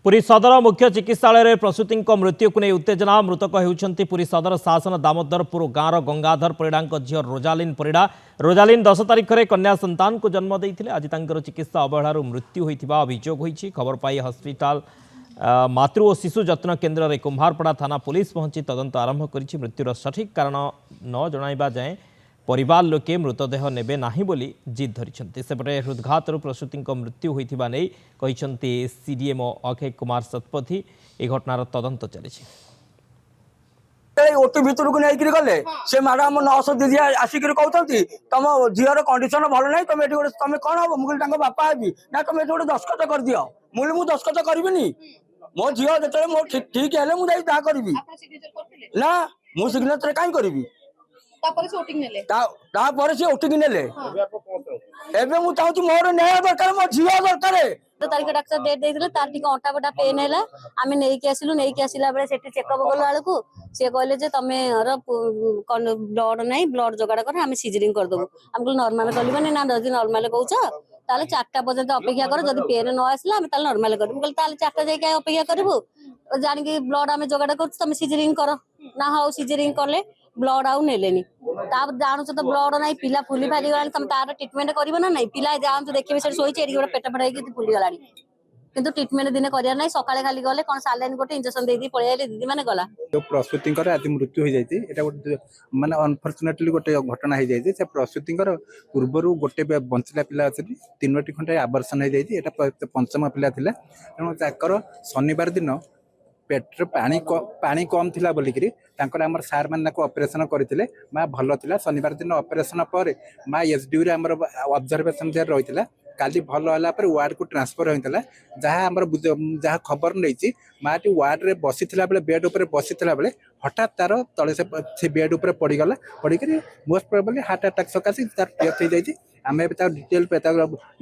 पुरी सदर मुख्य चिकित्सालय प्रसूति मृत्यु को नहीं उत्तेजना मृतक होती पुरी सदर शासन दामोदरपुर गाँव गंगाधर परिड़ा झील रोजालीन परिड़ा। रोजालीन 10 तारिख में कन्या संतान को जन्म देते आज चिकित्सा अवहेलार मृत्यु होता अभियोग होती। खबर पाई हस्पिटाल मातृ और शिशु जत्न केन्द्र में कुम्हारपड़ा थाना पुलिस पहुंची तदंत आरंभ कर मृत्युर सठिक कारण न जणाइबा जाए परिवार लोके मृतदेह नेबे नाही बोली जिद धरिछन्ति। सेपटे हृदघात प्रसूति मृत्यु होइथिबा नै कहिछन्ति सीडीएमओ अक्षय कुमार शतपथी। ए घटनार तदंत चली ओटी भितर को नहीं गले से मैडम नर्स दीदी आसिक कहते तुम झीर कंडीशन भल ना तुम तुम कौन हम मुझे बापा हेबी ना तुम गोटे दस्खत कर दियो मुझे दस्खत करी मो झील जो मो ठीक है मुझे करी ना मुझे सिग्नेचर कहीं करी ओटिंग नेले एबे मु चाहूँ मोर न्याय दरकार मो झील दरकार तारिख डाक्टर डेट देइथिले तार टिक अंटा बटा पेन हैला आमे नेकी आसिलु नेकी आसिला बेले सेठी चेकअप गला बेलकु से कहले जे तमे ब्लड नाही ब्लड जोगाड़ कर आमे सिजरिंग कर दबु हमको नॉर्मल करलिबनी ना जदी नॉर्मल कहउछ ताले 4टा पर्यंत अपेक्षा कर जदी पेन न आसिला आमे ताले नॉर्मल करबु कहले ताले 4टा जाय के अपेक्षा करबु जानि कि ब्लड आमे जोगाड़ कर तमे सिजरिंग कर ना हाउ सिजरिंग करले ब्लड आउ नेलेनी ताप जानुछ तो ब्लड नाही पिला फुली फाली गलानी तम तार ट्रीटमेंट करबो ना नाही पिला जानु देखिबे से सोइचे एडी गोटे पेट फटाई कि फुली गलानी किंतु ट्रीटमेंट दिन करिया नाही सकाळे खाली गले कोन सालाइन गोटे इंजेक्शन दे दी पळे आले दीदी माने गला जो प्रसूति आज मृत्यु हो जाती एटा गोटे माने अनफॉर्चुनेटली गोटे घटना हो जाती से प्रसूति पूर्वर गोटे बंचला पिला अच्छी 3टी खंडे आबर्षण हो जाती एटा पंचम पिला थिला तेणु ताकर शनिवार दिन पेट पानी कम थिला बोलिकी आमर सार मैंने ऑपरेशन करते माँ भल थिला शनिवार दिन ऑपरेशन पर माँ एसडीयू रे आमर ऑब्जर्वेशन रही काली भल है वार्ड को ट्रांसफर होता जहाँ आमर जहाँ खबर नहीं माँ टी वार्ड रे बसी बेले बेड उपर बसी बेले हठात तार तले से बेड उपर पड़गला पड़ी मोस्ट प्रोबेबली हार्ट अटैक सकाशे तार डेथ हो जाए आम डिटेल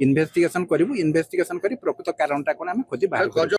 इन्वेस्टिगेशन करूँ इन्वेस्टिगेशन कर प्रकृत कारण कौन आम खोजी बाहर